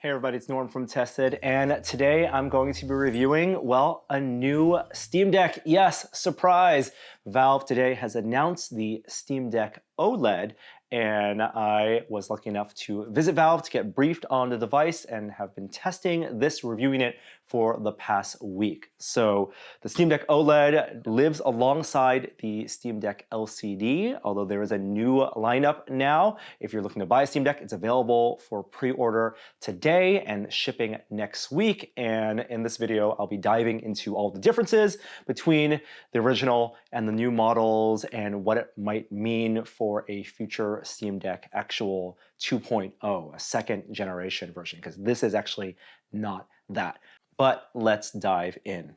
Hey everybody, it's Norm from Tested, and today I'm going to be reviewing, well, a new Steam Deck. Yes, surprise! Valve today has announced the Steam Deck OLED, and I was lucky enough to visit Valve to get briefed on the device and have been testing this, reviewing it for the past week. So the Steam Deck OLED lives alongside the Steam Deck LCD, although there is a new lineup now. If you're looking to buy a Steam Deck, it's available for pre-order today and shipping next week. And in this video, I'll be diving into all the differences between the original and the new models and what it might mean for a future Steam Deck actual 2.0, a second generation version, because this is actually not that. But let's dive in.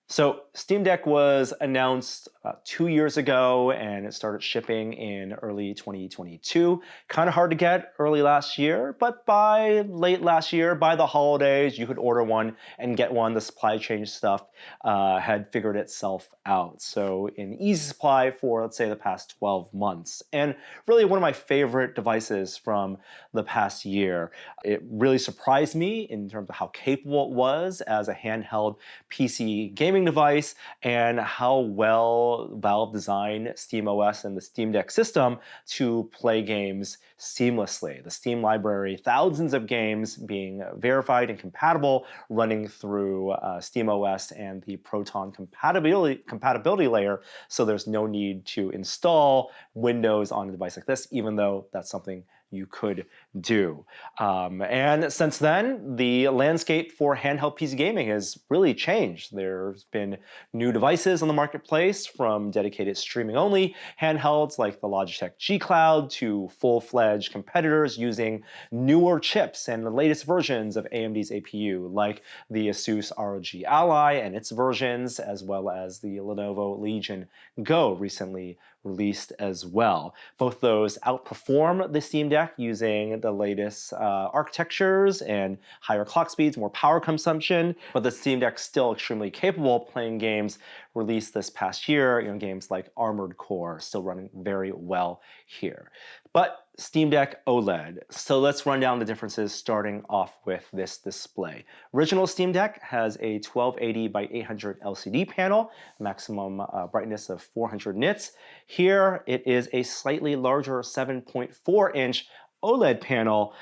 So Steam Deck was announced about 2 years ago, and it started shipping in early 2022. Kind of hard to get early last year, but by late last year, by the holidays, you could order one and get one. The supply chain stuff had figured itself out. So in easy supply for, let's say, the past 12 months. And really one of my favorite devices from the past year. It really surprised me in terms of how capable it was as a handheld PC gaming device and how well Valve designed SteamOS and the Steam Deck system to play games seamlessly. The Steam library, thousands of games being verified and compatible, running through SteamOS and the Proton compatibility layer, so there's no need to install Windows on a device like this, even though that's something you could do. And since then, the landscape for handheld PC gaming has really changed. There's been new devices on the marketplace, from dedicated streaming-only handhelds like the Logitech G Cloud to full-fledged competitors using newer chips and the latest versions of AMD's APU, like the Asus ROG Ally and its versions, as well as the Lenovo Legion Go recently released as well. Both those outperform the Steam Deck using the latest architectures and higher clock speeds, more power consumption, but the Steam Deck's still extremely capable of playing games released this past year, games like Armored Core, still running very well here. But Steam Deck OLED. So let's run down the differences, starting off with this display. Original Steam Deck has a 1280 by 800 LCD panel, maximum brightness of 400 nits. Here it is a slightly larger 7.4-inch OLED panel,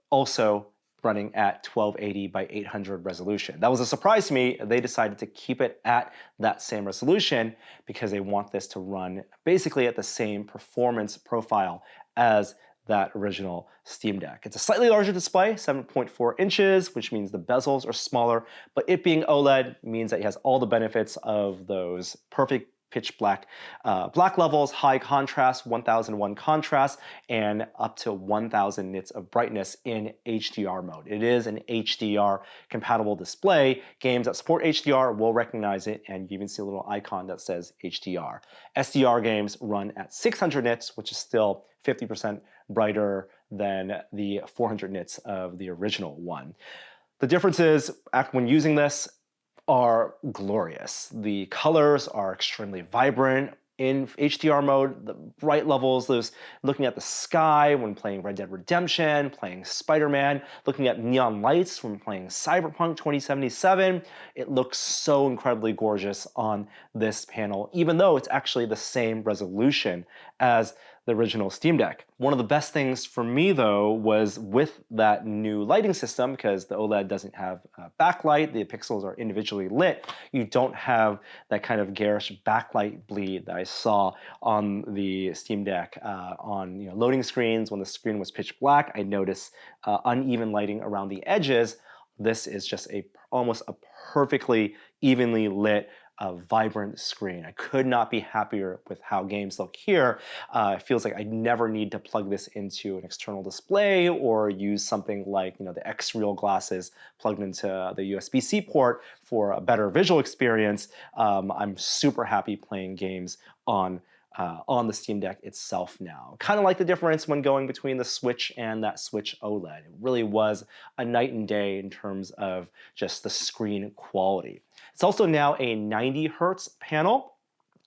also running at 1280 by 800 resolution. That was a surprise to me. They decided to keep it at that same resolution because they want this to run basically at the same performance profile as that original Steam Deck. It's a slightly larger display, 7.4 inches, which means the bezels are smaller, but it being OLED means that it has all the benefits of those perfect pitch black black levels, high contrast, 1001 contrast, and up to 1000 nits of brightness in HDR mode. It is an HDR compatible display. Games that support HDR will recognize it, and you even see a little icon that says HDR. SDR games run at 600 nits, which is still 50% brighter than the 400 nits of the original one. The difference is, when using this, are glorious. The colors are extremely vibrant in HDR mode. The bright levels, those looking at the sky when playing Red Dead Redemption, playing Spider-Man, looking at neon lights when playing Cyberpunk 2077. It looks so incredibly gorgeous on this panel, even though it's actually the same resolution as the original Steam Deck. One of the best things for me, though, was with that new lighting system, because the OLED doesn't have backlight, the pixels are individually lit. You don't have that kind of garish backlight bleed that I saw on the Steam Deck on loading screens. When the screen was pitch black, I noticed uneven lighting around the edges. This is just almost a perfectly evenly lit vibrant screen. I could not be happier with how games look here. It feels like I never need to plug this into an external display or use something like the X-Real glasses plugged into the USB-C port for a better visual experience. I'm super happy playing games on the Steam Deck itself now. Kind of like the difference when going between the Switch and that Switch OLED. It really was a night and day in terms of just the screen quality. It's also now a 90 Hertz panel,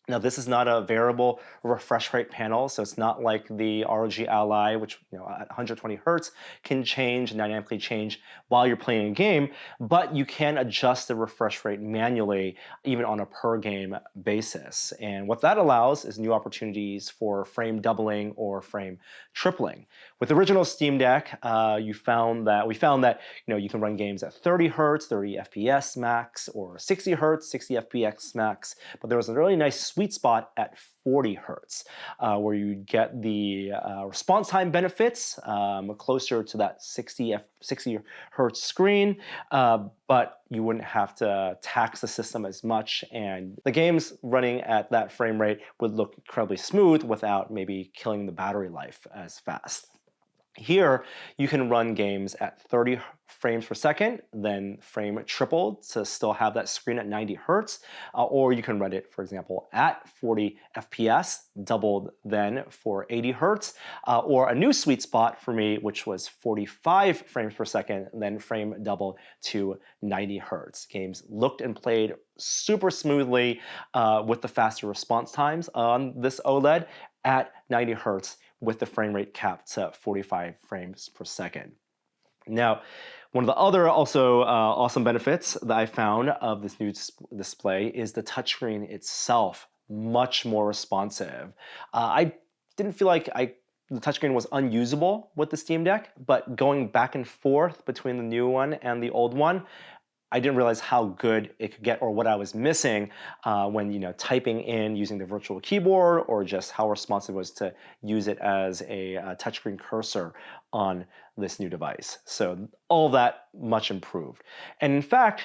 Now, this is not a variable refresh rate panel, so it's not like the ROG Ally, which at 120 hertz can change and dynamically change while you're playing a game, but you can adjust the refresh rate manually, even on a per game basis. And what that allows is new opportunities for frame doubling or frame tripling. With the original Steam Deck, we found that you can run games at 30 hertz, 30 FPS max, or 60 hertz, 60 FPS max, but there was a really nice sweet spot at 40 hertz, where you get the response time benefits closer to that 60 hertz screen, but you wouldn't have to tax the system as much, and the games running at that frame rate would look incredibly smooth without maybe killing the battery life as fast. Here, you can run games at 30 frames per second, then frame tripled to still have that screen at 90 hertz, or you can run it, for example, at 40 FPS, doubled then for 80 hertz, or a new sweet spot for me, which was 45 frames per second, then frame doubled to 90 hertz. Games looked and played super smoothly with the faster response times on this OLED at 90 hertz, with the frame rate capped to 45 frames per second. Now, one of the other also awesome benefits that I found of this new display is the touchscreen itself, much more responsive. I didn't feel like the touchscreen was unusable with the Steam Deck, but going back and forth between the new one and the old one, I didn't realize how good it could get, or what I was missing when typing in using the virtual keyboard, or just how responsive it was to use it as a touchscreen cursor on this new device. So all that much improved. And in fact,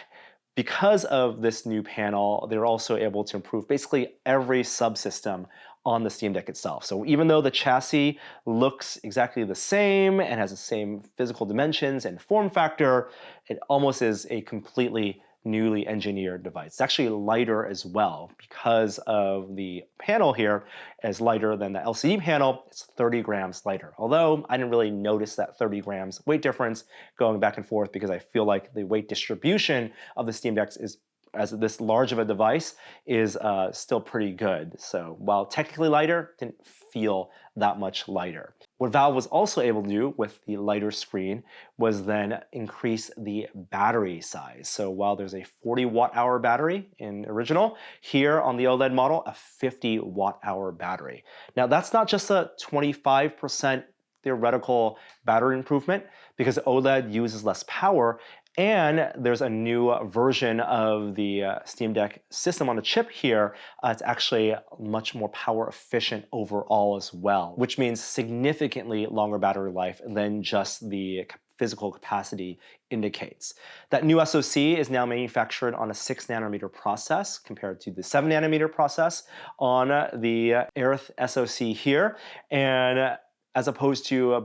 because of this new panel, they're also able to improve basically every subsystem on the Steam Deck itself. So even though the chassis looks exactly the same and has the same physical dimensions and form factor, it almost is a completely newly engineered device. It's actually lighter as well, because of the panel here is lighter than the LCD panel. It's 30 grams lighter. Although I didn't really notice that 30 grams weight difference going back and forth, because I feel like the weight distribution of the Steam Deck is, as this large of a device, is still pretty good. So while technically lighter, didn't feel that much lighter. What Valve was also able to do with the lighter screen was then increase the battery size. So while there's a 40 watt-hour battery in original, here on the OLED model, a 50 watt-hour battery. Now that's not just a 25% theoretical battery improvement, because OLED uses less power, and there's a new version of the Steam Deck system on a chip here. It's actually much more power efficient overall as well, which means significantly longer battery life than just the physical capacity indicates. That new SoC is now manufactured on a 6 nanometer process compared to the 7 nanometer process on the Aerith SoC here. And as opposed to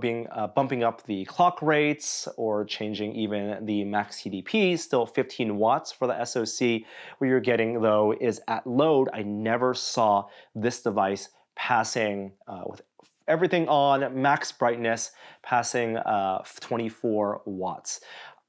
bumping up the clock rates or changing even the max TDP, still 15 watts for the SoC. What you're getting, though, is at load, I never saw this device passing, with everything on max brightness, passing 24 watts.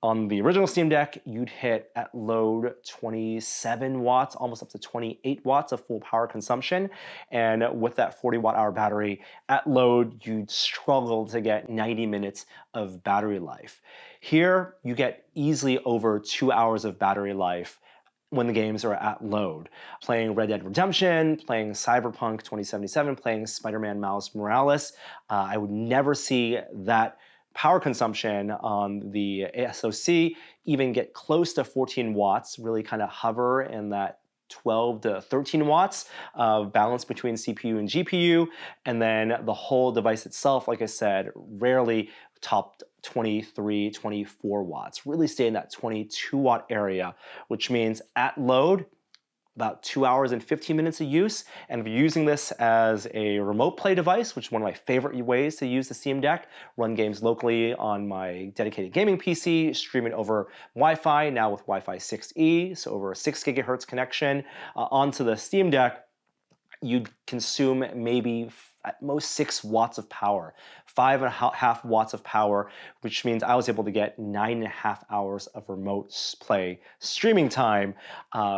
On the original Steam Deck, you'd hit at load 27 watts, almost up to 28 watts of full power consumption. And with that 40 watt-hour battery, at load, you'd struggle to get 90 minutes of battery life. Here, you get easily over 2 hours of battery life when the games are at load. Playing Red Dead Redemption, playing Cyberpunk 2077, playing Spider-Man Miles Morales, I would never see that power consumption on the SoC even get close to 14 watts, really kind of hover in that 12 to 13 watts of balance between CPU and GPU. And then the whole device itself, like I said, rarely topped 23, 24 watts, really stay in that 22 watt area, which means at load, about 2 hours and 15 minutes of use. And if you're using this as a remote play device, which is one of my favorite ways to use the Steam Deck, run games locally on my dedicated gaming PC, stream it over Wi-Fi, now with Wi-Fi 6E, so over a 6 gigahertz connection onto the Steam Deck, you'd consume maybe at most 6 watts of power, 5.5 watts of power, which means I was able to get 9.5 hours of remote play streaming time,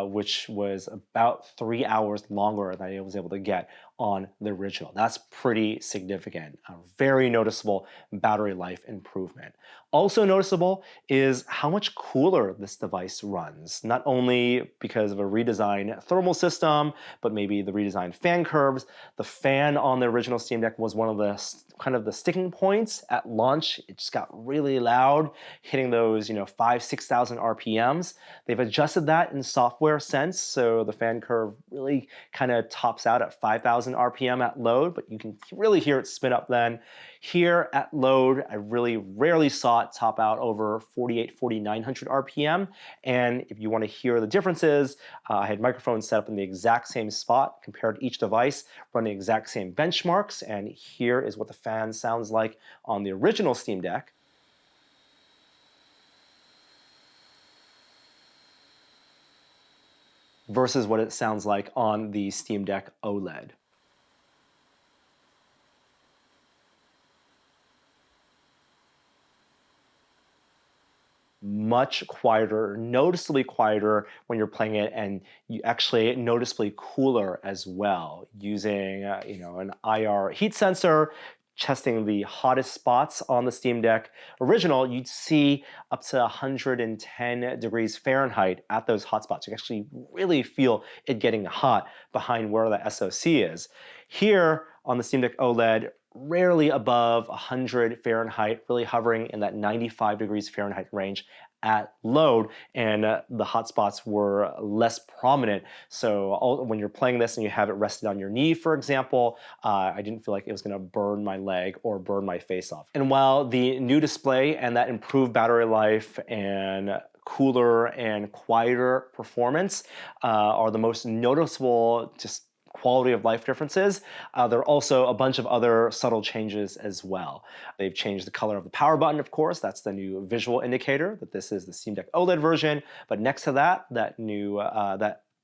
which was about 3 hours longer than I was able to get on the original. That's pretty significant. A very noticeable battery life improvement. Also noticeable is how much cooler this device runs, not only because of a redesigned thermal system, but maybe the redesigned fan curves. The fan on the original Steam Deck was one of the kind of the sticking points at launch. It just got really loud, hitting those 5,000-6,000 RPMs. They've adjusted that in software since, so the fan curve really kind of tops out at 5,000 RPM at load, but you can really hear it spin up then. Here at load, I really rarely saw it top out over 4,900 RPM. And if you want to hear the differences, I had microphones set up in the exact same spot, compared each device, running the exact same benchmarks. And here is what the fan sounds like on the original Steam Deck. Versus what it sounds like on the Steam Deck OLED. Much quieter, noticeably quieter when you're playing it, and you actually noticeably cooler as well, using an IR heat sensor, testing the hottest spots on the Steam Deck original. You'd see up to 110 degrees Fahrenheit at those hot spots. You actually really feel it getting hot behind where the SoC is. Here on the Steam Deck OLED, rarely above 100 Fahrenheit, really hovering in that 95 degrees Fahrenheit range at load, and the hotspots were less prominent. So when you're playing this and you have it rested on your knee, for example, I didn't feel like it was going to burn my leg or burn my face off. And while the new display and that improved battery life and cooler and quieter performance are the most noticeable just quality of life differences, there are also a bunch of other subtle changes as well. They've changed the color of the power button, of course. That's the new visual indicator that this is the Steam Deck OLED version. But next to that, that new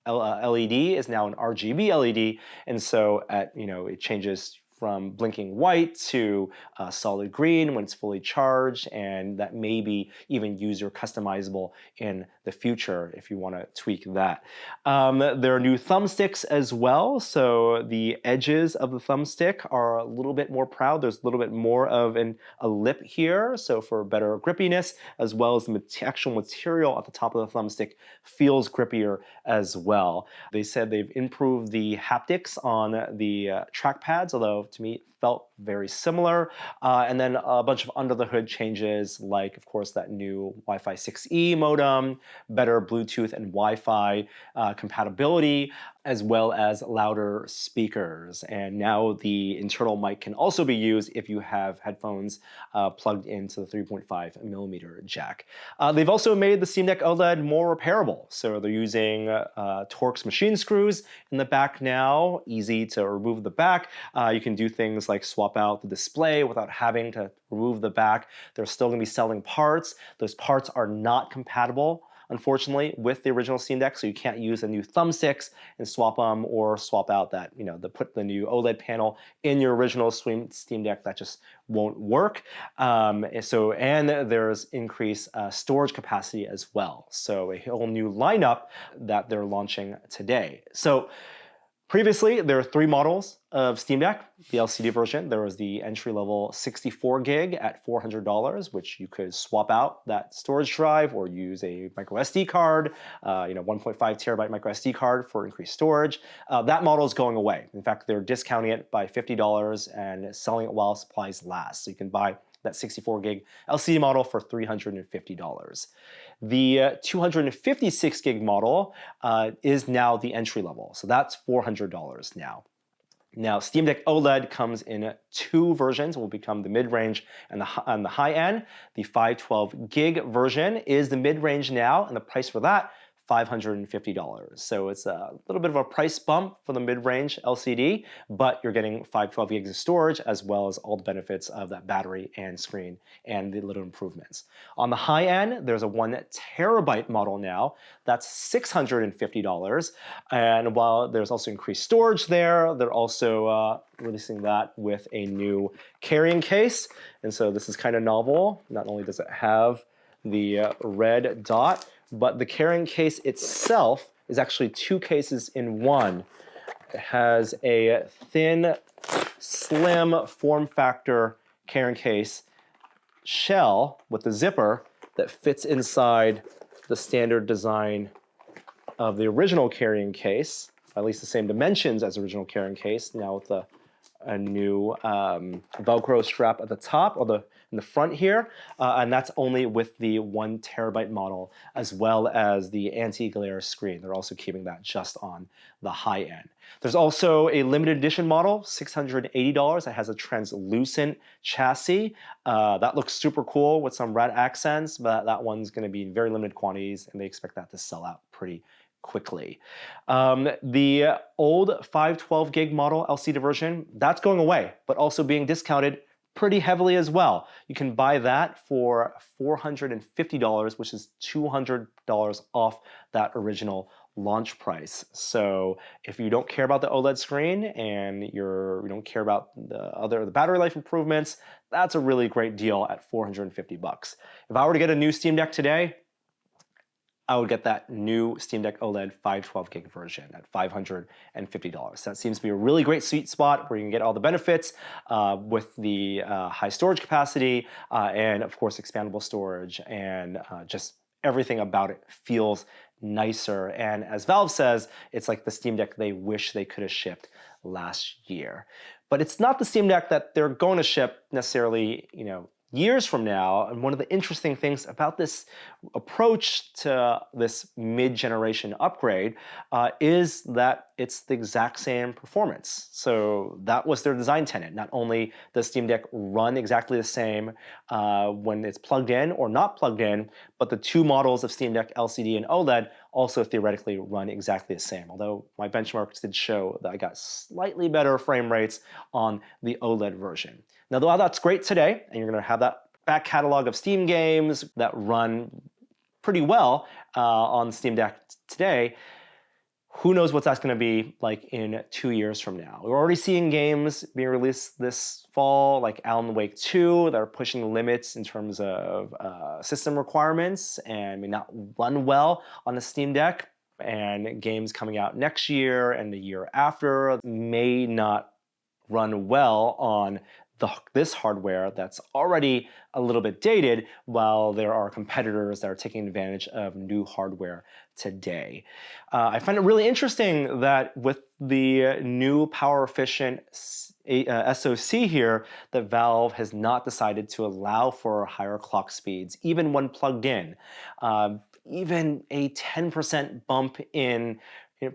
LED is now an RGB LED, and so it changes from blinking white to solid green when it's fully charged, and that may be even user customizable in the future if you want to tweak that. There are new thumbsticks as well, so the edges of the thumbstick are a little bit more proud. There's a little bit more of a lip here, so for better grippiness, as well as the actual material at the top of the thumbstick feels grippier as well. They said they've improved the haptics on the trackpads, although to me it felt very similar. And then a bunch of under the hood changes, like of course that new Wi-Fi 6E modem, better Bluetooth and Wi-Fi compatibility, as well as louder speakers. And now the internal mic can also be used if you have headphones plugged into the 3.5 millimeter jack. They've also made the Steam Deck OLED more repairable. So they're using Torx machine screws in the back now, easy to remove the back. You can do things like swap out the display without having to remove the back. They're still going to be selling parts. Those parts are not compatible, unfortunately, with the original Steam Deck, so you can't use the new thumbsticks and swap them or swap out that, put the new OLED panel in your original Steam Deck. That just won't work. And there's increased storage capacity as well. So a whole new lineup that they're launching today. So previously, there were 3 models of Steam Deck. The LCD version, there was the entry-level 64 gig at $400, which you could swap out that storage drive or use a micro SD card, 1.5 terabyte micro SD card for increased storage. That model is going away. In fact, they're discounting it by $50 and selling it while supplies last. So you can buy that 64 gig LCD model for $350. The 256 gig model is now the entry level, so that's $400 now. Now, Steam Deck OLED comes in 2 versions. It will become the mid-range and the high end. The 512 gig version is the mid-range now, and the price for that, $550. So it's a little bit of a price bump for the mid-range LCD, but you're getting 512 gigs of storage as well as all the benefits of that battery and screen and the little improvements. On the high end, there's a 1 terabyte model now. That's $650. And while there's also increased storage there, they're also releasing that with a new carrying case. And so this is kind of novel. Not only does it have the red dot, but the carrying case itself is actually 2 cases in one. It has a thin, slim form factor carrying case shell with the zipper that fits inside the standard design of the original carrying case, at least the same dimensions as the original carrying case, now with a new Velcro strap at the top or in the front here, and that's only with the 1 terabyte model as well as the anti-glare screen. They're also keeping that just on the high end. There's also a limited edition model, $680, that has a translucent chassis. That looks super cool with some red accents, but that one's going to be in very limited quantities, and they expect that to sell out pretty quickly. The old 512 gig model LCD version, that's going away, but also being discounted pretty heavily as well. You can buy that for $450, which is $200 off that original launch price. So if you don't care about the OLED screen and you don't care about the battery life improvements, that's a really great deal at $450. If I were to get a new Steam Deck today, I would get that new Steam Deck OLED 512 gig version at $550. That seems to be a really great sweet spot where you can get all the benefits with the high storage capacity and, of course, expandable storage, and just everything about it feels nicer. And as Valve says, it's like the Steam Deck they wish they could have shipped last year. But it's not the Steam Deck that they're going to ship necessarily, years from now. And one of the interesting things about this approach to this mid-generation upgrade is that it's the exact same performance. So that was their design tenet. Not only does Steam Deck run exactly the same when it's plugged in or not plugged in, but the 2 models of Steam Deck LCD and OLED also theoretically run exactly the same. Although my benchmarks did show that I got slightly better frame rates on the OLED version. Now, while that's great today, and you're going to have that back catalog of Steam games that run pretty well on Steam Deck today, who knows what that's going to be like in 2 years from now. We're already seeing games being released this fall, like Alan Wake 2, that are pushing the limits in terms of system requirements and may not run well on the Steam Deck. And games coming out next year and the year after may not run well on this hardware that's already a little bit dated, while there are competitors that are taking advantage of new hardware today. I find it really interesting that with the new power-efficient SoC here, that Valve has not decided to allow for higher clock speeds, even when plugged in. Even a 10% bump in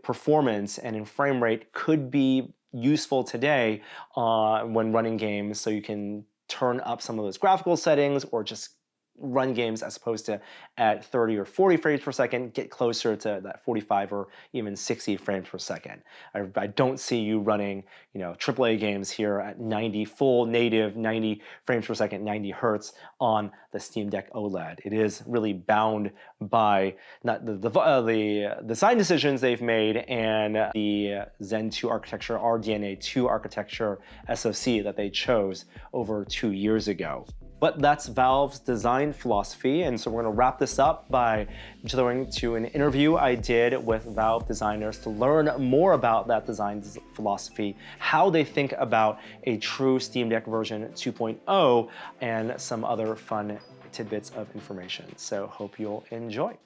performance and in frame rate could be useful today when running games, so you can turn up some of those graphical settings or just run games as opposed to at 30 or 40 frames per second, get closer to that 45 or even 60 frames per second. I don't see you running, AAA games here at 90 full native 90 frames per second, 90 hertz on the Steam Deck OLED. It is really bound by not the design decisions they've made and the Zen 2 architecture, RDNA 2 architecture SoC that they chose over 2 years ago. But that's Valve's design philosophy, and so we're going to wrap this up by going to an interview I did with Valve designers to learn more about that design philosophy, how they think about a true Steam Deck version 2.0, and some other fun tidbits of information. So hope you'll enjoy.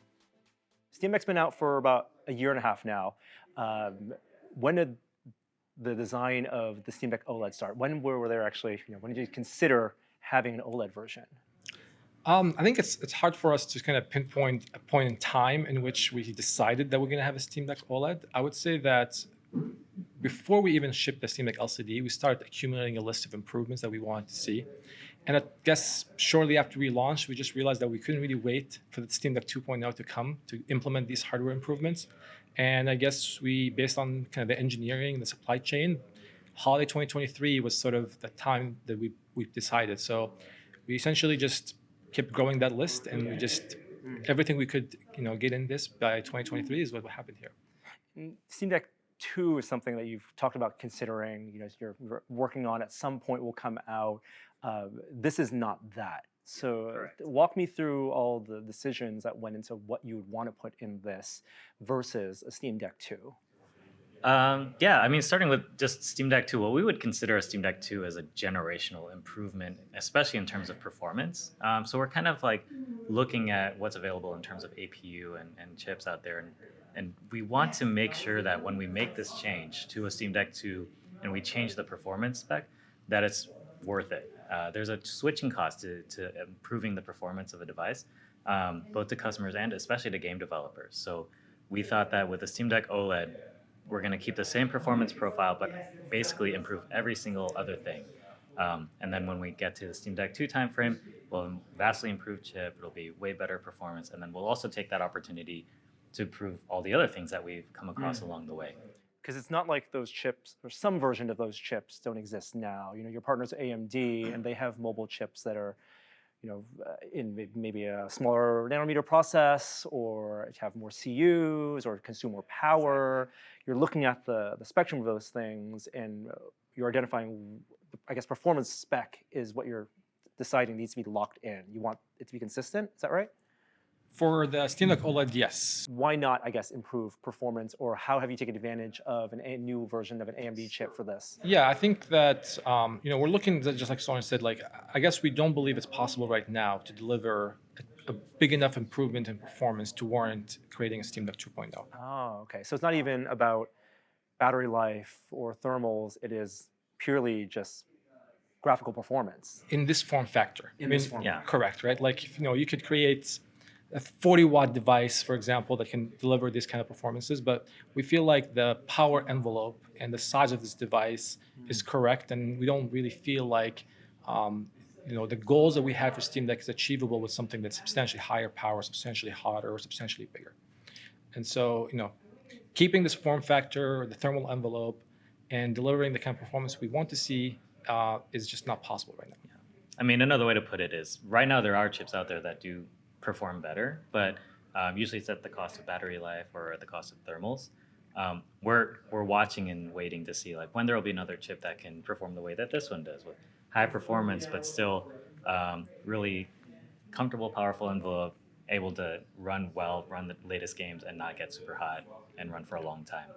Steam Deck's been out for about a year and a half now. When did the design of the Steam Deck OLED start? When were there actually, when did you consider having an OLED version? I think it's hard for us to kind of pinpoint a point in time in which we decided that we're going to have a Steam Deck OLED. I would say that before we even shipped the Steam Deck LCD, we started accumulating a list of improvements that we wanted to see. And I guess shortly after we launched, we just realized that we couldn't really wait for the Steam Deck 2.0 to come to implement these hardware improvements. And I guess we, based on kind of the engineering, the supply chain, holiday 2023 was sort of the time that we decided. So we essentially just kept growing that list, and we just everything we could get in this by 2023 is what happened here. Steam Deck 2 is something that you've talked about considering, you're working on at some point will come out. This is not that. So walk me through all the decisions that went into what you would want to put in this versus a Steam Deck 2. Yeah, I mean, starting with just Steam Deck 2, well, we would consider a Steam Deck 2 as a generational improvement, especially in terms of performance. So we're kind of like looking at what's available in terms of APU and chips out there. And we want to make sure that when we make this change to a Steam Deck 2 and we change the performance spec, that it's worth it. There's a switching cost to improving the performance of a device, both to customers and especially to game developers. So we thought that with the Steam Deck OLED, we're going to keep the same performance profile, but basically improve every single other thing. And then when we get to the Steam Deck 2 timeframe, we'll vastly improve chip. It'll be way better performance. And then we'll also take that opportunity to improve all the other things that we've come across along the way. Because it's not like those chips, or some version of those chips don't exist now. Your partner's AMD, and they have mobile chips that are in maybe a smaller nanometer process, or have more CUs, or consume more power. You're looking at the spectrum of those things, and you're identifying, I guess, performance spec is what you're deciding needs to be locked in. You want it to be consistent, is that right? For the Steam Deck OLED, yes. Why not, I guess, improve performance, or how have you taken advantage of a new version of an AMD chip for this? Yeah, I think that we're looking at, just like Soren said, like I guess we don't believe it's possible right now to deliver a big enough improvement in performance to warrant creating a Steam Deck 2.0. Oh, okay. So it's not even about battery life or thermals. It is purely just graphical performance. In this form factor. This form yeah. Correct, right? Like, you could create a 40-watt device, for example, that can deliver these kind of performances, but we feel like the power envelope and the size of this device is correct, and we don't really feel like the goals that we have for Steam Deck is achievable with something that's substantially higher power, substantially hotter, or substantially bigger. And so, keeping this form factor, the thermal envelope, and delivering the kind of performance we want to see is just not possible right now. Yeah. I mean, another way to put it is, right now there are chips out there that do perform better, but usually it's at the cost of battery life or at the cost of thermals. We're watching and waiting to see like when there will be another chip that can perform the way that this one does, with high performance but still really comfortable, powerful envelope, able to run well, run the latest games, and not get super hot and run for a long time.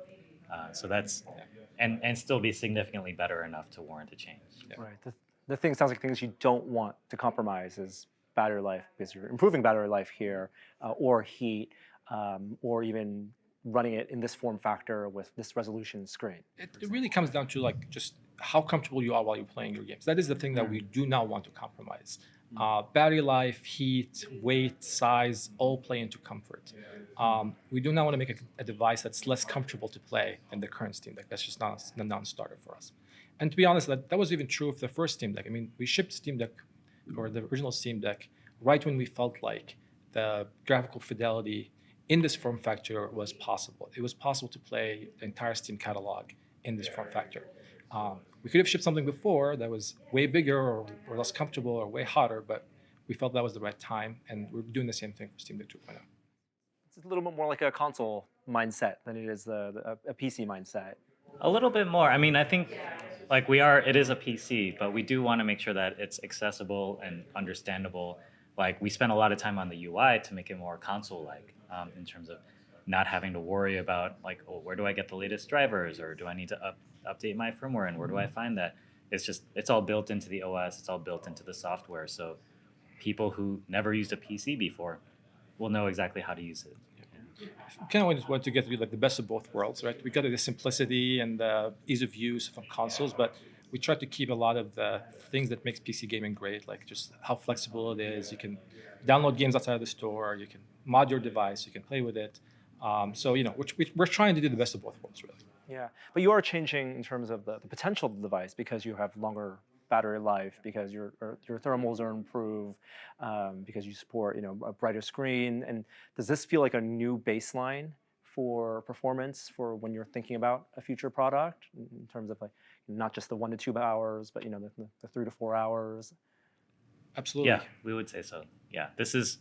So that's and still be significantly better enough to warrant a change. Yeah. Right. The thing sounds like things you don't want to compromise is battery life, because you're improving battery life here, or heat, or even running it in this form factor with this resolution screen. It really comes down to like just how comfortable you are while you're playing your games. That is the thing that we do not want to compromise. Battery life, heat, weight, size, all play into comfort. We do not want to make a device that's less comfortable to play than the current Steam Deck. That's just not a non-starter for us. And to be honest, that was even true of the first Steam Deck. I mean, we shipped Steam Deck, or the original Steam Deck, right when we felt like the graphical fidelity in this form factor was possible. It was possible to play the entire Steam catalog in this form factor. We could have shipped something before that was way bigger or less comfortable or way hotter, but we felt that was the right time, and we're doing the same thing for Steam Deck 2.0. It's a little bit more like a console mindset than it is a PC mindset. A little bit more. I mean, I think like it is a PC, but we do want to make sure that it's accessible and understandable. Like we spent a lot of time on the UI to make it more console-like, in terms of not having to worry about like, oh, where do I get the latest drivers, or do I need to update my firmware, and where do I find that? It's all built into the OS, it's all built into the software, so people who never used a PC before will know exactly how to use it. Kind of want to get like the best of both worlds, right? We got the simplicity and the ease of use from consoles, but we try to keep a lot of the things that makes PC gaming great, like just how flexible it is. You can download games outside of the store, you can mod your device, you can play with it. So we're trying to do the best of both worlds, really. Yeah, but you are changing in terms of the potential of the device, because you have longer battery life because your thermals are improved, because you support a brighter screen. And does this feel like a new baseline for performance for when you're thinking about a future product in terms of like not just the 1 to 2 hours, but the 3 to 4 hours? Absolutely. Yeah, we would say so. Yeah, this is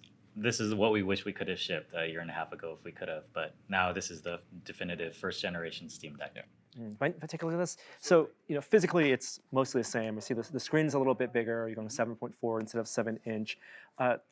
what we wish we could have shipped a year and a half ago if we could have. But now this is the definitive first generation Steam Deck. Yeah. If I take a look at this, so physically it's mostly the same. We see the screen's a little bit bigger. You're going to 7.4 instead of 7-inch.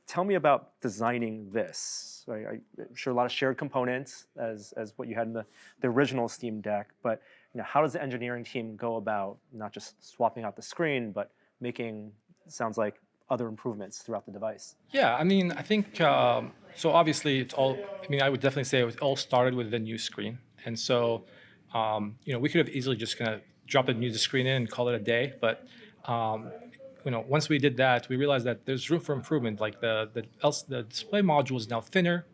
Tell me about designing this. I'm sure a lot of shared components as what you had in the original Steam Deck, but how does the engineering team go about not just swapping out the screen, but making, sounds like, other improvements throughout the device? Yeah, I mean, I think so. Obviously, it's all. I mean, I would definitely say it all started with the new screen, and so we could have easily just kind of dropped the new screen in and call it a day. But once we did that, we realized that there's room for improvement. Like the display module is now thinner,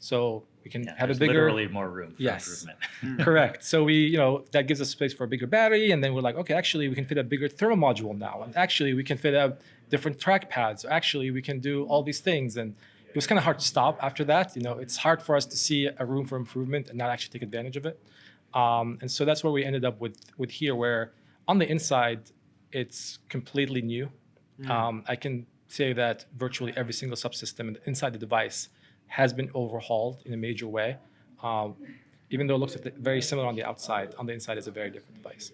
so we can have a there's bigger. literally more room for Yes. improvement. Correct. So that gives us space for a bigger battery, and then we're like, okay, actually we can fit a bigger thermal module now, and actually we can fit a different track pads. Actually, we can do all these things, and it was kind of hard to stop after that. It's hard for us to see a room for improvement and not actually take advantage of it. And so that's where we ended up with here, where on the inside it's completely new. I can say that virtually every single subsystem inside the device has been overhauled in a major way. Even though it looks very similar on the outside, on the inside is a very different device.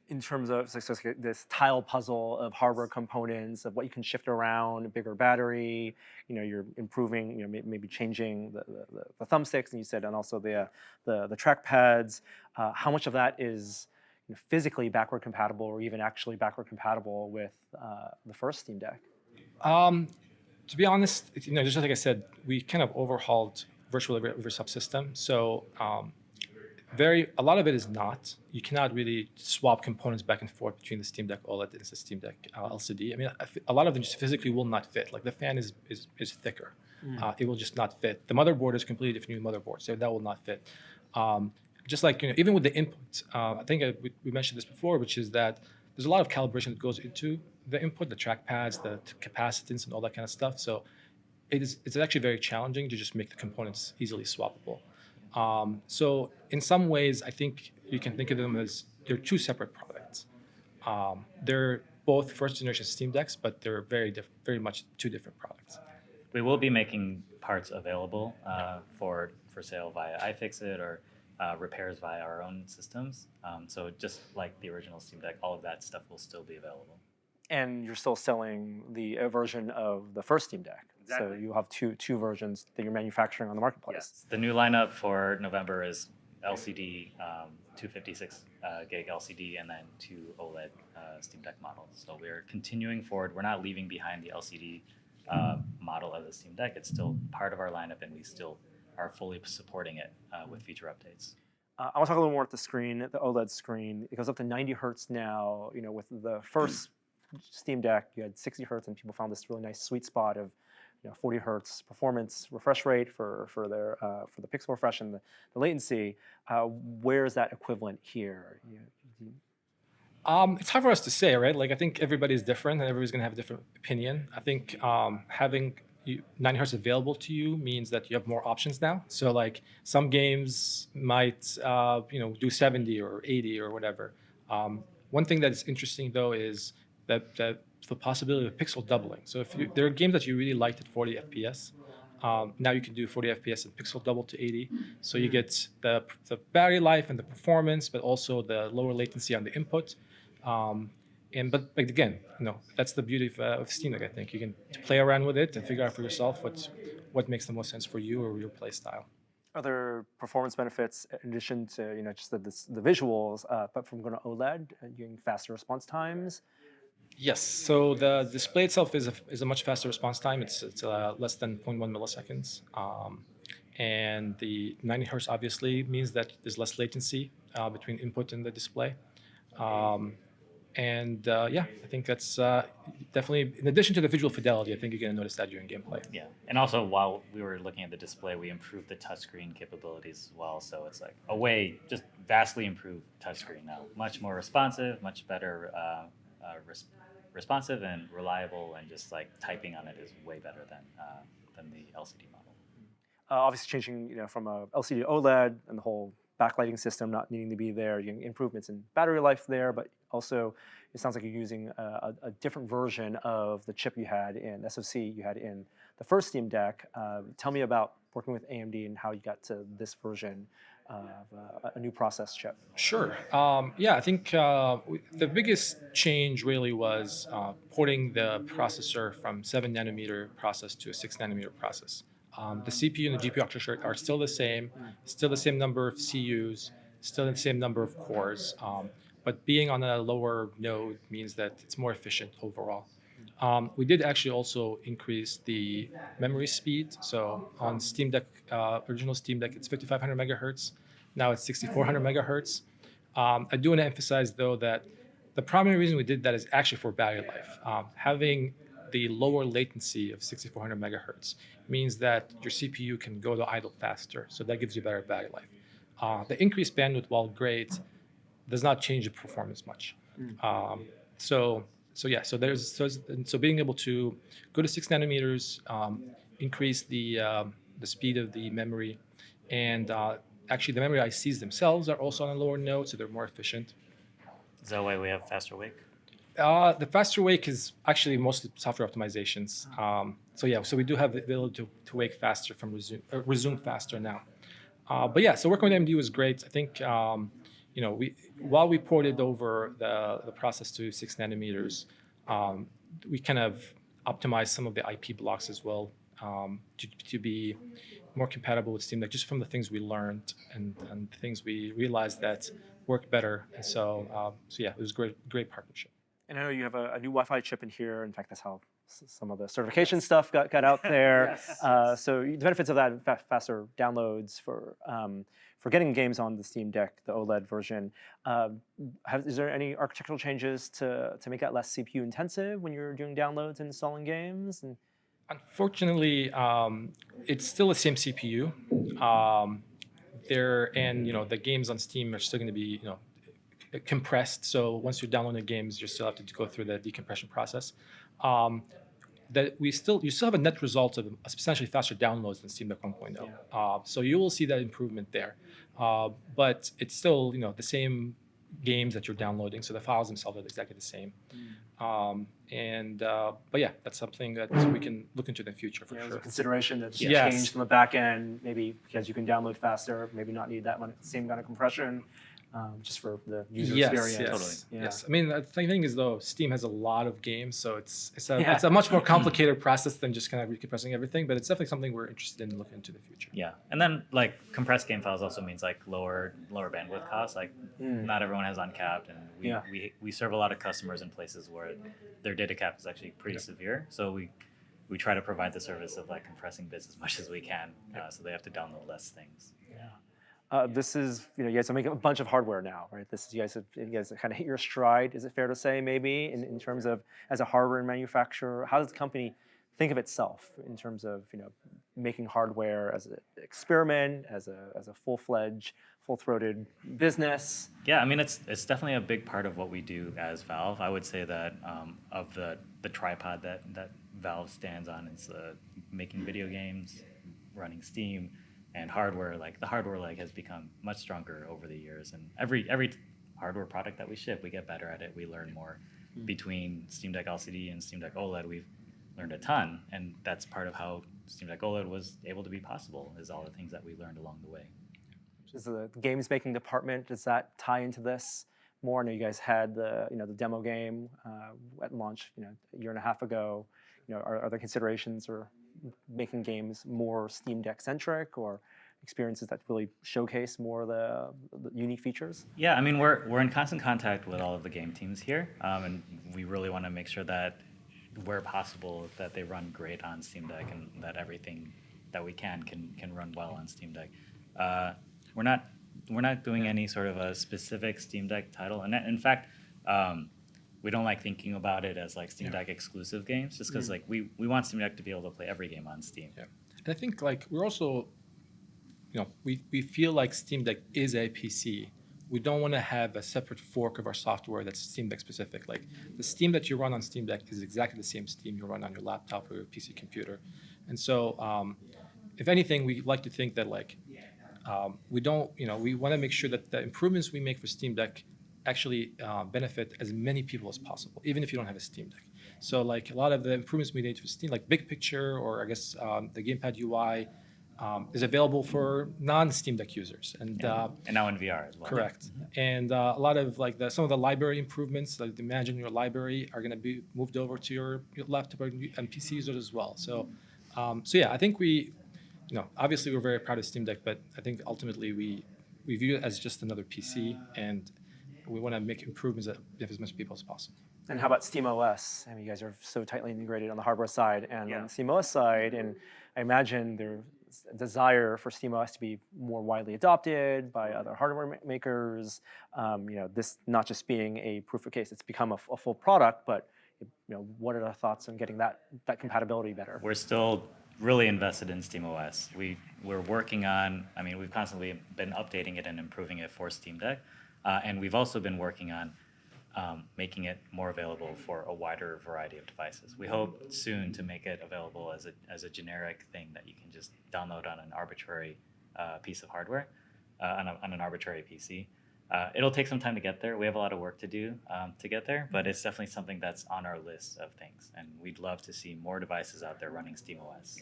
In terms of this tile puzzle of hardware components, of what you can shift around, a bigger battery, you're improving, maybe changing the thumbsticks, and you said, and also the track pads. How much of that is physically backward compatible, or even actually backward compatible with the first Steam Deck? To be honest, just like I said, we kind of overhauled virtually every subsystem. So a lot of it is not. You cannot really swap components back and forth between the Steam Deck OLED and the Steam Deck LCD. I mean, a lot of them just physically will not fit. Like the fan is thicker. It will just not fit. The motherboard is completely different new motherboard, so that will not fit. Just like even with the input, I think we mentioned this before, which is that there's a lot of calibration that goes into the input, the track pads, the capacitance, and all that kind of stuff. So it's actually very challenging to just make the components easily swappable. So in some ways, I think you can think of them as they're two separate products. They're both first generation Steam Decks, but they're very much two different products. We will be making parts available for sale via iFixit or repairs via our own systems. So just like the original Steam Deck, all of that stuff will still be available. And you're still selling the version of the first Steam Deck. Exactly. So you have two versions that you're manufacturing on the marketplace. Yes. The new lineup for November is LCD, 256 gig LCD, and then 2 OLED Steam Deck models. So we're continuing forward. We're not leaving behind the LCD model of the Steam Deck. It's still part of our lineup, and we still are fully supporting it with future updates. I want to talk a little more at the screen, the OLED screen. It goes up to 90 hertz now. With the first Steam Deck, you had 60 hertz, and people found this really nice sweet spot of 40 hertz performance refresh rate for the pixel refresh and the latency. Where is that equivalent here? It's hard for us to say, right? Like I think everybody's different, and everybody's going to have a different opinion. I think having 90 hertz available to you means that you have more options now. So like some games might do 70 or 80 or whatever. One thing that is interesting though is that the possibility of pixel doubling. So if there are games that you really liked at 40 FPS, now you can do 40 FPS and pixel double to 80. So you get the battery life and the performance, but also the lower latency on the input. But again, that's the beauty of Steam Deck. I think you can play around with it and figure out for yourself what makes the most sense for you or your play style. Are there performance benefits in addition to just the visuals, but from going to OLED, getting faster response times? Yes. So the display itself is a much faster response time. It's less than 0.1 milliseconds. And the 90 hertz obviously means that there's less latency between input and the display. I think that's definitely, in addition to the visual fidelity, I think you're going to notice that during gameplay. Yeah, and also while we were looking at the display, we improved the touchscreen capabilities as well. So it's like just vastly improved touchscreen now. Much more responsive, much better responsive and reliable, and just like typing on it is way better than the LCD model. Obviously, changing from a LCD to OLED and the whole backlighting system not needing to be there, you're getting improvements in battery life there, but also it sounds like you're using a different version of the chip you had in SoC you had in the first Steam Deck. Tell me about working with AMD and how you got to this version of a new process chip. Sure. Yeah, I think the biggest change really was porting the processor from 7 nanometer process to a 6 nanometer process. The CPU and the GPU architecture are still the same, still the same number of CUs, still the same number of cores, but being on a lower node means that it's more efficient overall. We did actually also increase the memory speed. So on Steam Deck, original Steam Deck, it's 5500 megahertz. Now it's 6400 megahertz. I do want to emphasize though that the primary reason we did that is actually for battery life. Having the lower latency of 6400 megahertz means that your CPU can go to idle faster. So that gives you better battery life. The increased bandwidth, while great, does not change the performance much. So being able to go to 6 nanometers, increase the speed of the memory, and actually the memory ICs themselves are also on a lower node, so they're more efficient. Is that why we have faster wake? The faster wake is actually mostly software optimizations. So we do have the ability to wake faster from resume faster now. So working with AMD was great. I think while we ported over the process to 6 nanometers, we kind of optimized some of the IP blocks as well to be more compatible with Steam Deck, just from the things we learned and things we realized that work better. And it was great partnership. And I know you have a new Wi-Fi chip in here. In fact, that's how some of the certification stuff got out there. So the benefits of that, faster downloads for getting games on the Steam Deck, the OLED version. Is there any architectural changes to make that less CPU intensive when you're doing downloads and installing games? Unfortunately, it's still the same CPU. The games on Steam are still going to be compressed. So once you're downloading the games, you still have to go through the decompression process. You still have a net result of substantially faster downloads than Steam Deck 1.0. So you will see that improvement there. But it's still the same games that you're downloading, so the files themselves are exactly the same. That's something that we can look into in the future for sure. There's a consideration that's changed on the back end, maybe because you can download faster, maybe not need that same kind of compression. Just for the user experience. Totally. Yes. I mean, the thing is, though, Steam has a lot of games, so it's a much more complicated process than just kind of recompressing everything. But it's definitely something we're interested in looking into the future. Yeah, and then like compressed game files also means like lower bandwidth costs. Like not everyone has uncapped, and we serve a lot of customers in places where their data cap is actually pretty severe. So we try to provide the service of like compressing bits as much as we can, so they have to download less things. This is, you guys are making a bunch of hardware now, right? You guys kind of hit your stride. Is it fair to say, maybe, in terms of as a hardware manufacturer, how does the company think of itself in terms of making hardware as an experiment, as a full-fledged, full-throated business? Yeah, I mean it's definitely a big part of what we do as Valve. I would say that of the tripod that Valve stands on is making video games, running Steam. And hardware, like the hardware leg has become much stronger over the years. And every hardware product that we ship, we get better at it. We learn more. Between Steam Deck LCD and Steam Deck OLED, we've learned a ton. And that's part of how Steam Deck OLED was able to be possible, is all the things that we learned along the way. Is the games making department, does that tie into this more? I know you guys had the demo game at launch a year and a half ago. Are there considerations or making games more Steam Deck centric, or experiences that really showcase more of the unique features? Yeah, I mean we're in constant contact with all of the game teams here, and we really want to make sure that where possible that they run great on Steam Deck, and that everything that we can run well on Steam Deck. We're not doing any sort of a specific Steam Deck title, and in fact. We don't like thinking about it as like Steam Deck exclusive games, just because like we want Steam Deck to be able to play every game on Steam. Yeah, and I think like we're also, we feel like Steam Deck is a PC we don't want to have a separate fork of our software that's Steam Deck specific. Like the Steam that you run on Steam Deck is exactly the same Steam you run on your laptop or your PC computer. And so, if anything, we like to think that like we don't, we want to make sure that the improvements we make for Steam Deck actually benefit as many people as possible, even if you don't have a Steam Deck. So like a lot of the improvements we made for Steam, like Big Picture or I guess the Gamepad UI, is available for non-Steam Deck users, and now in VR as well. correct. And a lot of like some of the library improvements, like Imagine your library, are going to be moved over to your laptop and PC users as well. So, yeah, I think obviously we're very proud of Steam Deck, but I think ultimately we view it as just another PC, and we want to make improvements that benefit as much people as possible. And how about SteamOS? I mean, you guys are so tightly integrated on the hardware side and Yeah. on the SteamOS side, and I imagine there's a desire for SteamOS to be more widely adopted by other hardware makers. This not just being a proof of case; it's become a full product. But what are the thoughts on getting that compatibility better? We're still really invested in SteamOS. We're working on. I mean, we've constantly been updating it and improving it for Steam Deck, and we've also been working on making it more available for a wider variety of devices. We hope soon to make it available as a generic thing that you can just download on an arbitrary piece of hardware, on an arbitrary PC. It'll take some time to get there. We have a lot of work to do to get there, but it's definitely something that's on our list of things, and we'd love to see more devices out there running SteamOS.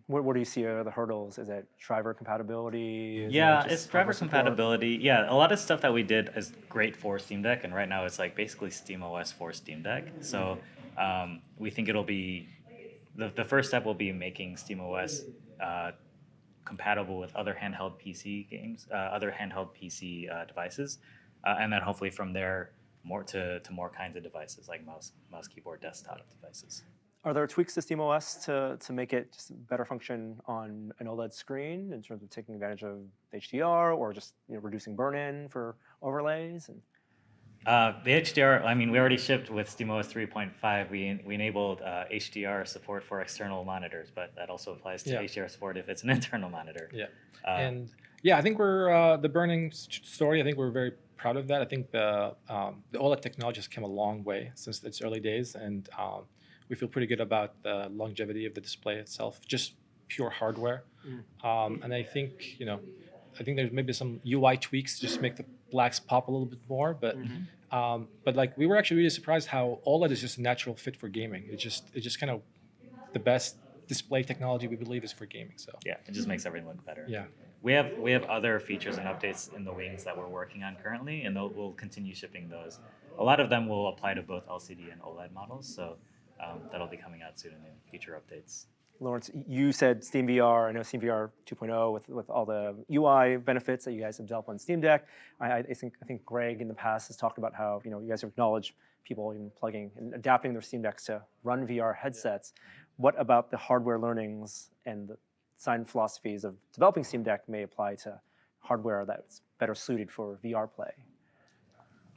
What do you see are the hurdles? Is it driver compatibility? It's driver compatibility. Yeah, a lot of stuff that we did is great for Steam Deck, and right now it's like basically SteamOS for Steam Deck. So we think it'll be the first step will be making SteamOS compatible with other handheld PC games, other handheld PC devices, and then hopefully from there more to more kinds of devices like mouse, keyboard, desktop devices. Are there tweaks to SteamOS to make it just better function on an OLED screen in terms of taking advantage of HDR or just reducing burn-in for overlays? The HDR, I mean, we already shipped with SteamOS 3.5. We enabled HDR support for external monitors, but that also applies to HDR support if it's an internal monitor. Yeah, and yeah, I think we're the burning story. I think we're very proud of that. I think the OLED technology has come a long way since its early days, and we feel pretty good about the longevity of the display itself, just pure hardware. And I think there's maybe some UI tweaks just to make the blacks pop a little bit more, but like we were actually really surprised how OLED is just a natural fit for gaming. It's just kind of the best display technology we believe is for gaming. So yeah, it just makes everything look better. Yeah, we have other features and updates in the wings that we're working on currently, and we'll continue shipping those. A lot of them will apply to both LCD and OLED models, so that'll be coming out soon in future updates. Lawrence, you said SteamVR. I know SteamVR 2.0 with all the UI benefits that you guys have developed on Steam Deck. I think Greg in the past has talked about how you guys have acknowledged people even plugging and adapting their Steam Decks to run VR headsets. What about the hardware learnings and the design philosophies of developing Steam Deck may apply to hardware that's better suited for VR play?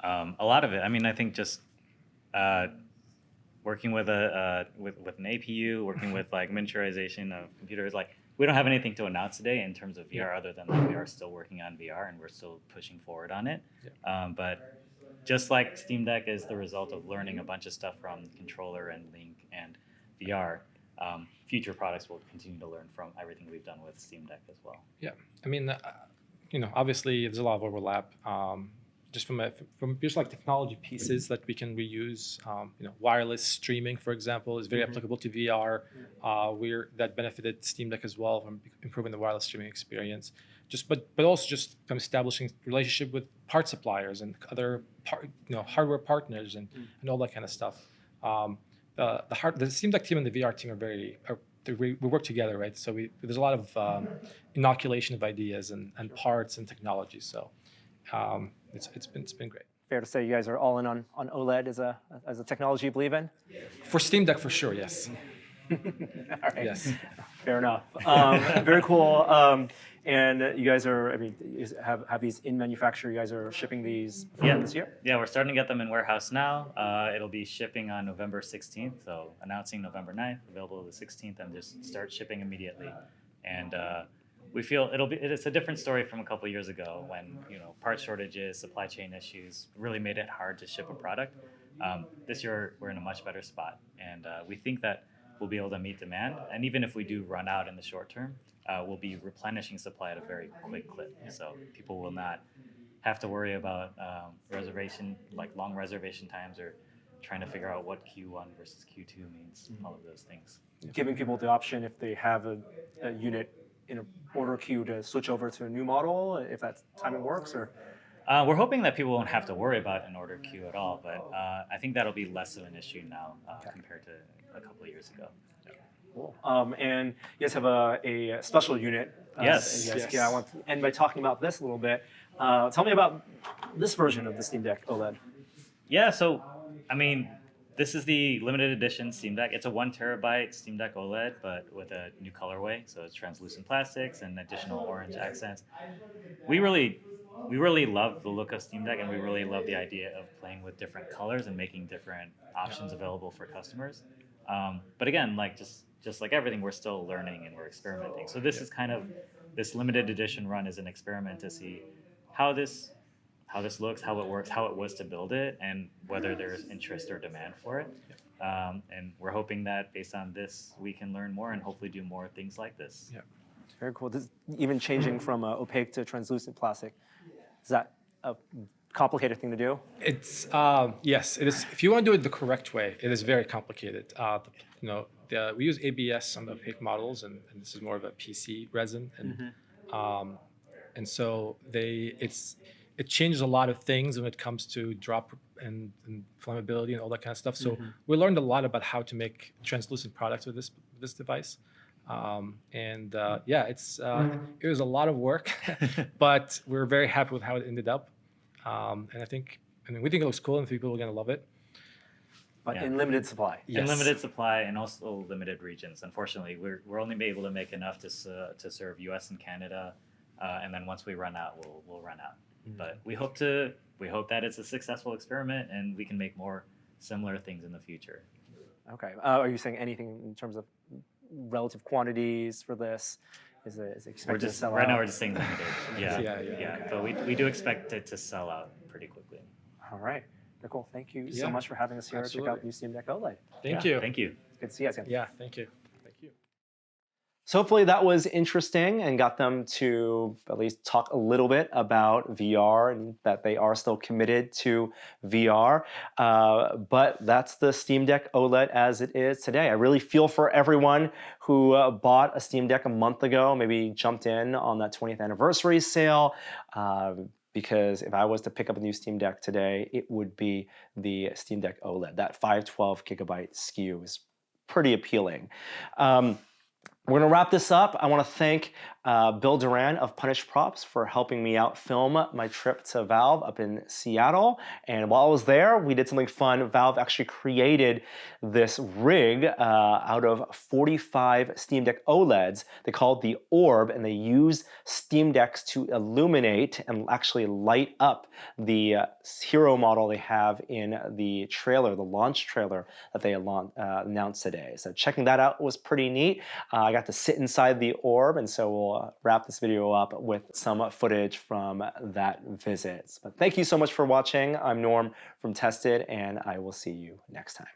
A lot of it. I mean, I think just working with with an APU, working with like miniaturization of computers. Like we don't have anything to announce today in terms of VR, other than that we are still working on VR and we're still pushing forward on it. Yeah. But just like Steam Deck is the result of learning a bunch of stuff from controller and Link and VR, future products will continue to learn from everything we've done with Steam Deck as well. Yeah, I mean, obviously there's a lot of overlap. Just from just like technology pieces that we can reuse. Wireless streaming, for example, is very applicable to VR. That benefited Steam Deck as well from improving the wireless streaming experience. But also just from establishing relationship with part suppliers and other hardware partners and all that kind of stuff. The Steam Deck team and the VR team we work together, right? So there's a lot of inoculation of ideas and parts and technology. So. It's been great. Fair to say you guys are all in on OLED as a technology you believe in? For Steam Deck, for sure, yes. All right. Yes. Fair enough. Very cool. And you guys have these in manufacture. You guys are shipping these this year? Yeah, we're starting to get them in warehouse now. It'll be shipping on November 16th. So announcing November 9th, available the 16th, and just start shipping immediately. And we feel it's a different story from a couple years ago when part shortages, supply chain issues really made it hard to ship a product. This year we're in a much better spot, and we think that we'll be able to meet demand. And even if we do run out in the short term, we'll be replenishing supply at a very quick clip. So people will not have to worry about long reservation times, or trying to figure out what Q1 versus Q2 means, all of those things. Giving people the option, if they have a unit in an order queue, to switch over to a new model, if that timing works, or? We're hoping that people won't have to worry about an order queue at all, but I think that'll be less of an issue now compared to a couple of years ago. Cool. And you guys have a special unit. Yes. Yeah, I want to end by talking about this a little bit. Tell me about this version of the Steam Deck OLED. Yeah, so, I mean, this is the limited edition Steam Deck. It's a 1 terabyte Steam Deck OLED, but with a new colorway. So it's translucent plastics and additional orange accents. We really love the look of Steam Deck, and we really love the idea of playing with different colors and making different options available for customers. But again, just like everything, we're still learning and we're experimenting. So this is kind of, this limited edition run is an experiment to see how this looks, how it works, how it was to build it, and whether there's interest or demand for it. And we're hoping that based on this, we can learn more and hopefully do more things like this. Yeah. Very cool. Even changing from opaque to translucent plastic, is that a complicated thing to do? It's yes, it is. If you want to do it the correct way, it is very complicated. We use ABS on the opaque models, and this is more of a PC resin, and so it changes a lot of things when it comes to drop and flammability and all that kind of stuff. So we learned a lot about how to make translucent products with this device. It was a lot of work, but we're very happy with how it ended up. And we think it looks cool, and people are going to love it. But in limited supply. Yes. In limited supply and also limited regions. Unfortunately, we're only able to make enough to serve U.S. and Canada, and then once we run out, we'll run out. But we hope that it's a successful experiment, and we can make more similar things in the future. Okay. Are you saying anything in terms of relative quantities for this? Is it expected to sell out? Right now we're just saying limited. Yeah. Okay. But we do expect it to sell out pretty quickly. All right. Very cool. Thank you so much for having us here. Absolutely. Check out the new Steam Deck OLED. Thank you. Thank you. Good to see you guys again. Yeah, thank you. So hopefully that was interesting and got them to at least talk a little bit about VR, and that they are still committed to VR. But that's the Steam Deck OLED as it is today. I really feel for everyone who bought a Steam Deck a month ago, maybe jumped in on that 20th anniversary sale. Because if I was to pick up a new Steam Deck today, it would be the Steam Deck OLED. That 512 gigabyte SKU is pretty appealing. We're going to wrap this up. I want to thank Bill Doran of Punished Props for helping me out film my trip to Valve up in Seattle. And while I was there, we did something fun. Valve actually created this rig out of 45 Steam Deck OLEDs. They call it the Orb, and they use Steam Decks to illuminate and actually light up the hero model they have in the trailer, the launch trailer that they announced today. So checking that out was pretty neat. I got to sit inside the Orb, and so we'll wrap this video up with some footage from that visit. But thank you so much for watching. I'm Norm from Tested, and I will see you next time.